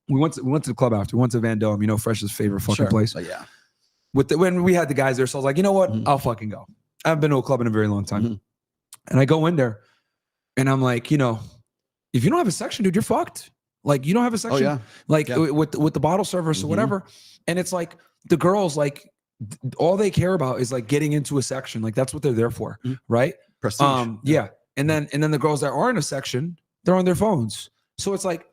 we went to the club after. We went to Van Dome, you know, Fresh's favorite fucking place. Yeah. When we had the guys there, so I was like, you know what? I'll fucking go. I haven't been to a club in a very long time. And I go in there and I'm like, you know, if you don't have a section, dude, you're fucked. Like, you don't have a section. With the bottle service or whatever. And it's like the girls, like, all they care about is like getting into a section. Like, that's what they're there for, right? Prestige. Yeah. And then the girls that are in a section, they're on their phones. So it's like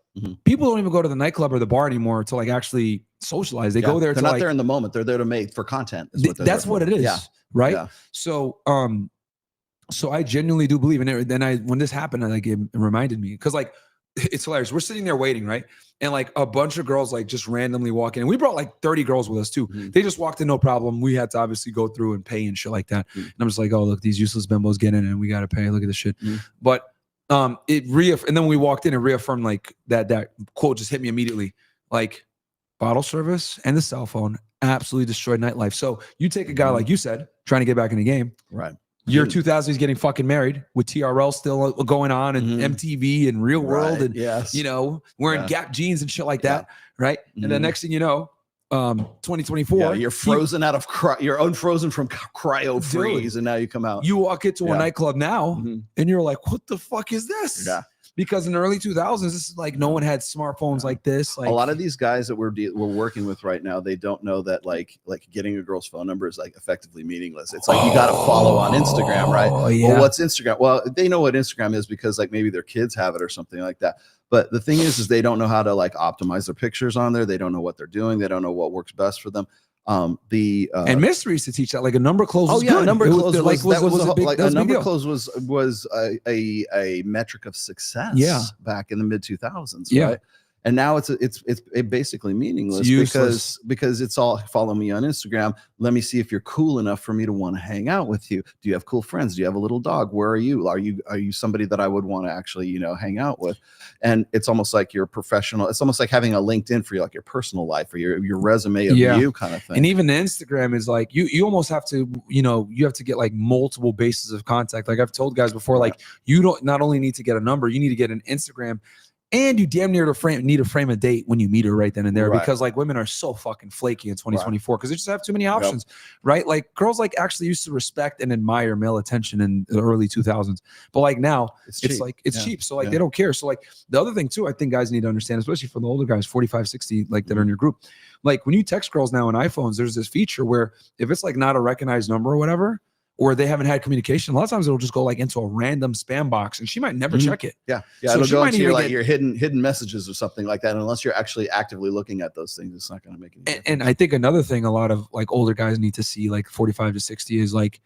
people don't even go to the nightclub or the bar anymore to like actually socialize. They go there. They're not there in the moment. They're there to make for content. That's what it is. Yeah. Right. Yeah. So I genuinely do believe in it. Then when this happened, like it reminded me, because like it's hilarious. We're sitting there waiting, right? And like a bunch of girls like just randomly walk in. And we brought like 30 girls with us too. They just walked in, no problem. We had to obviously go through and pay and shit like that. And I'm just like, oh, look, these useless bimbos get in and we got to pay. Look at this shit. But and then when we walked in, it reaffirmed like that quote just hit me immediately. Like, bottle service and the cell phone absolutely destroyed nightlife. So you take a guy like you said, trying to get back in the game. Right. Year 2000, he's getting fuking married with TRL still going on and MTV and Real World and you know, wearing Gap jeans and shit like that, right? And then next thing you know, 2024, you're frozen out of you're unfrozen from cryo freeze, and now you come out. You walk into a nightclub now, and you're like, "What the fuck is this?" Yeah. Because in the early 2000s, this is like no one had smartphones like this. Like, a lot of these guys that we're working with right now, they don't know that like getting a girl's phone number is like effectively meaningless. It's like you got to follow on Instagram, right? Well, what's Instagram? Well, they know what Instagram is because like maybe their kids have it or something like that. But the thing is they don't know how to like optimize their pictures on there. They don't know what they're doing. They don't know what works best for them. And mystery used to teach that like a number close. Oh yeah, good. a number close was a metric of success. Yeah. Back in the mid 2000s. Yeah. Right. And now it's basically meaningless because it's all follow me on Instagram. Let me see if you're cool enough for me to want to hang out with you. Do you have cool friends? Do you have a little dog? Where are you? Are you somebody that I would want to actually, you know, hang out with? And it's almost like you're professional. It's almost like having a LinkedIn for like your personal life or your resume of you kind of thing. And even the Instagram is like you almost have to, you know, you have to get like multiple bases of contact. Like I've told guys before, like you don't not only need to get a number, you need to get an Instagram. And you damn near need to frame a date when you meet her right then and there, because like women are so fucking flaky in 2024 because they just have too many options, right? Like girls like actually used to respect and admire male attention in the early 2000s, but like now it's cheap, so like they don't care. So like the other thing too, I think guys need to understand, especially for the older guys, 45, 60, like that are in your group, like when you text girls now on iPhones, there's this feature where if it's like not a recognized number or whatever, or they haven't had communication, a lot of times it'll just go like into a random spam box and she might never check it. Yeah. So it'll go into your hidden messages or something like that. And unless you're actually actively looking at those things, it's not going to make any difference. And I think another thing a lot of like older guys need to see, like 45 to 60, is like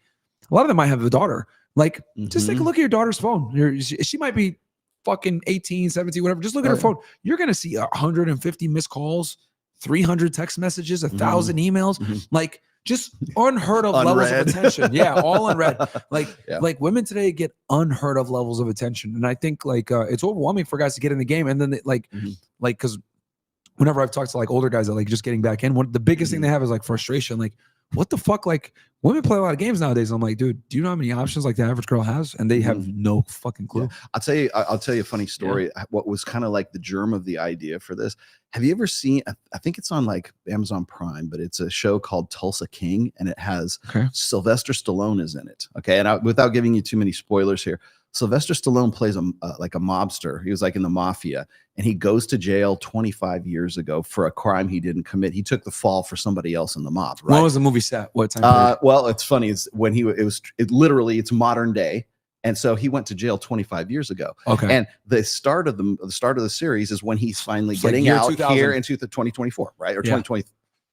a lot of them might have a daughter. Like just take a look at your daughter's phone. She might be fucking 18, 17, whatever. Just look at her phone. You're going to see 150 missed calls, 300 text messages, 1,000 emails. Like, just unheard of levels of attention. Yeah, all unread. Like women today get unheard of levels of attention, and I think like it's overwhelming for guys to get in the game. And then because whenever I've talked to like older guys that like just getting back in, the biggest thing they have is like frustration. Like, what the fuck? Like women play a lot of games nowadays. I'm like, dude, do you know how many options like the average girl has? And they have no fucking clue. Yeah. I'll tell you a funny story. What was kind of like the germ of the idea for this. Have you ever seen, I think it's on like Amazon Prime, but it's a show called Tulsa King, and it has Sylvester Stallone is in it. Okay. And without giving you too many spoilers here, Sylvester Stallone plays like a mobster. He was like in the mafia, and he goes to jail 25 years ago for a crime he didn't commit. He took the fall for somebody else in the mob. Right? When was the movie set? What time? Well, it's funny. It's when it's modern day. And so he went to jail 25 years ago. Okay. And the start of the series is when he's finally getting out here into the 2024, right? Or 2022.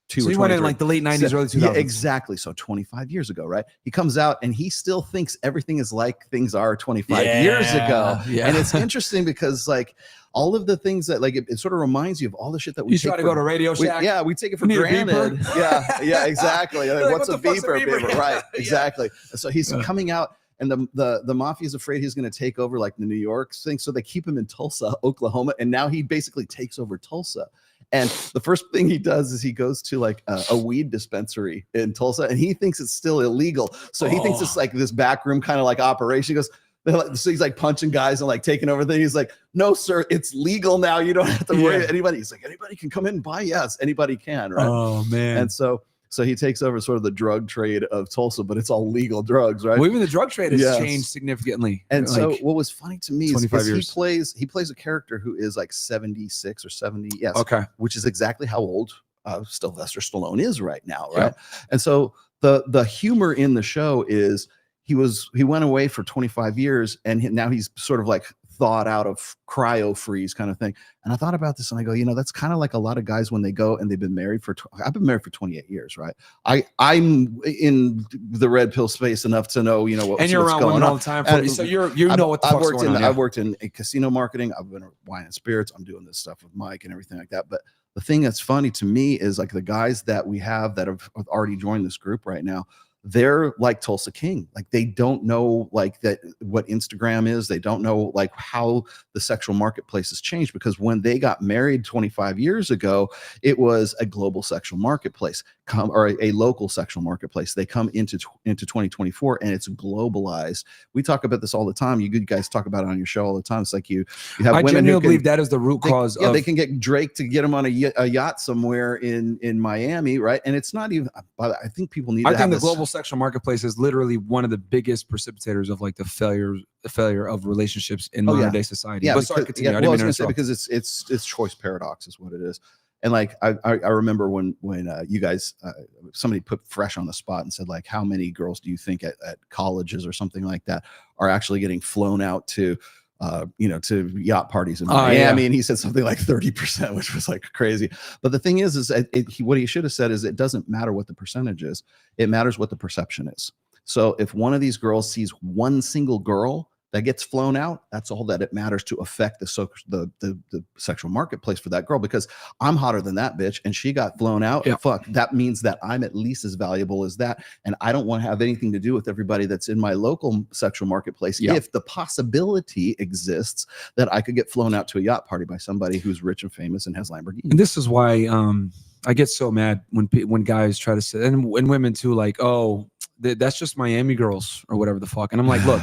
So he went in like the late 90s, early 2000s. Yeah, exactly. So 25 years ago, right? He comes out and he still thinks everything is like things are 25 years ago. Yeah. And it's interesting because like all of the things that like it sort of reminds you of all the shit that we try to go to Radio Shack. We take it for granted. Yeah, exactly. Like, what's a beeper? Right. Exactly. So he's coming out. And the mafia is afraid he's going to take over like the New York thing. So they keep him in Tulsa, Oklahoma. And now he basically takes over Tulsa. And the first thing he does is he goes to like a weed dispensary in Tulsa, and he thinks it's still illegal. So he thinks it's like this backroom kind of like operation. He goes, So he's like punching guys and like taking over things. He's like, no, sir, it's legal now. You don't have to worry about anybody. He's like, anybody can come in and buy. Yes, anybody can. Right. Oh, man. And so he takes over sort of the drug trade of Tulsa, but it's all legal drugs, right? Well, even the drug trade has changed significantly. And like, so what was funny to me is he plays a character who is like 76 or 70. Yes. Okay. Which is exactly how old Sylvester Stallone is right now. Right. Yeah. And so the humor in the show is he went away for 25 years and now he's sort of like thawed out of cryo freeze kind of thing. And I thought about this and I go, you know, that's kind of like a lot of guys when they go and they've been married for, I've been married for 28 years, right? I'm in the red pill space enough to know, you know, what's going on all the time. So you know what the fuck's going on. I've worked in casino marketing. I've been wine and spirits. I'm doing this stuff with Mike and everything like that. But the thing that's funny to me is like the guys that we have that have already joined this group right now, they're like Tulsa King. Like they don't know like that what Instagram is. They don't know like how the sexual marketplace has changed, because when they got married 25 years ago, it was a global sexual marketplace or a local sexual marketplace. They come into 2024 and it's globalized. We talk about this all the time. You good guys talk about it on your show all the time. It's like you have women genuinely who believe that is the root cause. Yeah, they can get Drake to get him on a yacht somewhere in Miami, right? And it's not even. I think people need. I think the global sexual marketplace is literally one of the biggest precipitators of like the failure of relationships in modern day society. Yeah, but sorry, continue. I was going to say because it's choice paradox is what it is. And like I remember when you guys somebody put Fresh on the spot and said like, how many girls do you think at colleges or something like that are actually getting flown out to to yacht parties in Miami? And he said something like 30%, which was like crazy. But the thing is what he should have said is it doesn't matter what the percentage is. It matters what the perception is. So if one of these girls sees one single girl that gets flown out, that's all that it matters to affect the sexual marketplace for that girl, because I'm hotter than that bitch and she got flown out. Yep. Fuck, that means that I'm at least as valuable as that. And I don't want to have anything to do with everybody that's in my local sexual marketplace. Yep. If the possibility exists that I could get flown out to a yacht party by somebody who's rich and famous and has Lamborghini. And this is why I get so mad when guys try to say, and women too, like, oh, that's just Miami girls or whatever the fuck. And I'm like, look,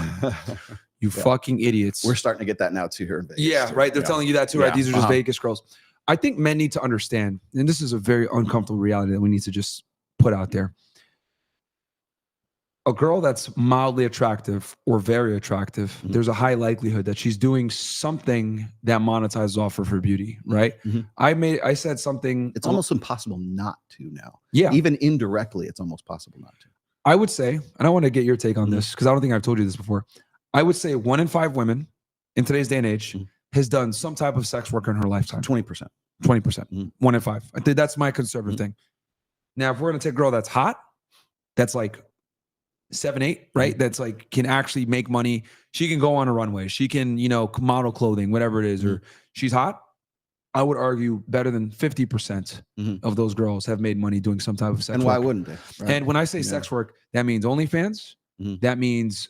you fucking idiots. We're starting to get that now too here in Vegas. Yeah, right. They're telling you that too, right? These are just Vegas girls. I think men need to understand, and this is a very uncomfortable reality that we need to just put out there. A girl that's mildly attractive or very attractive, there's a high likelihood that she's doing something that monetizes off of her beauty, right? I said something. It's almost impossible not to now. Yeah. Even indirectly, it's almost possible not to. I would say, and I want to get your take on this because I don't think I've told you this before. I would say 1 in 5 women in today's day and age has done some type of sex work in her lifetime. 20%. 20%. 1 in 5. I think that's my conservative thing. Now, if we're going to take a girl that's hot, that's like 7, 8, right? That's like can actually make money. She can go on a runway. She can, model clothing, whatever it is, or she's hot. I would argue better than 50% of those girls have made money doing some type of sex work. And why wouldn't they? Right? And when I say sex work, that means OnlyFans. That means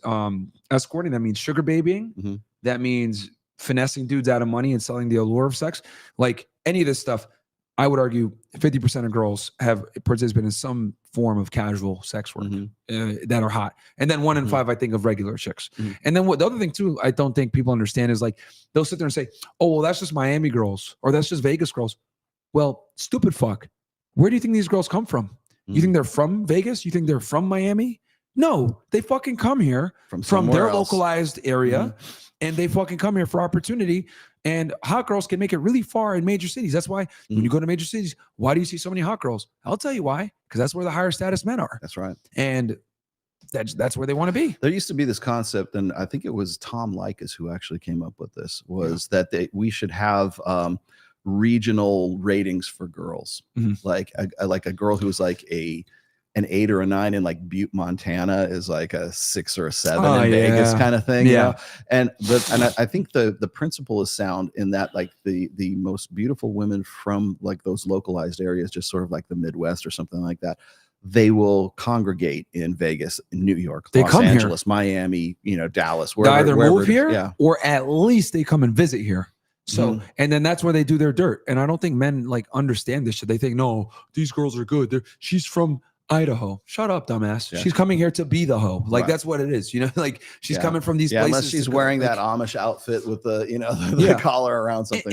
escorting. That means sugar babying. That means finessing dudes out of money and selling the allure of sex. Like any of this stuff, I would argue 50% of girls have participated in some form of casual sex work that are hot. And then 1 in 5, I think, of regular chicks. And then the other thing too, I don't think people understand is like, they'll sit there and say, oh, well, that's just Miami girls or that's just Vegas girls. Well, stupid fuck. Where do you think these girls come from? You think they're from Vegas? You think they're from Miami? No, they fucking come here from their localized area and they fucking come here for opportunity. And hot girls can make it really far in major cities. That's why when you go to major cities, why do you see so many hot girls? I'll tell you why. Because that's where the higher status men are. That's right. And that's where they want to be. There used to be this concept, and I think it was Tom Likas who actually came up with this, was that we should have regional ratings for girls. Like a girl who's like an 8 or a 9 in like Butte, Montana is like a 6 or a 7 in Vegas kind of thing. Yeah. And I think the principle is sound in that like the most beautiful women from like those localized areas, just sort of like the Midwest or something like that, they will congregate in Vegas, in New York, Los Angeles, Miami, Dallas, wherever. They either move here or at least they come and visit here. So, and then that's where they do their dirt. And I don't think men like understand this shit. They think, no, these girls are good. She's from Idaho. Shut up, dumbass. Yeah. She's coming here to be the hoe. Like Right. that's what it is. You know, like she's Yeah. coming from these Yeah, places. unless she's to go, wearing like, that Amish outfit with the, the Yeah. collar around something.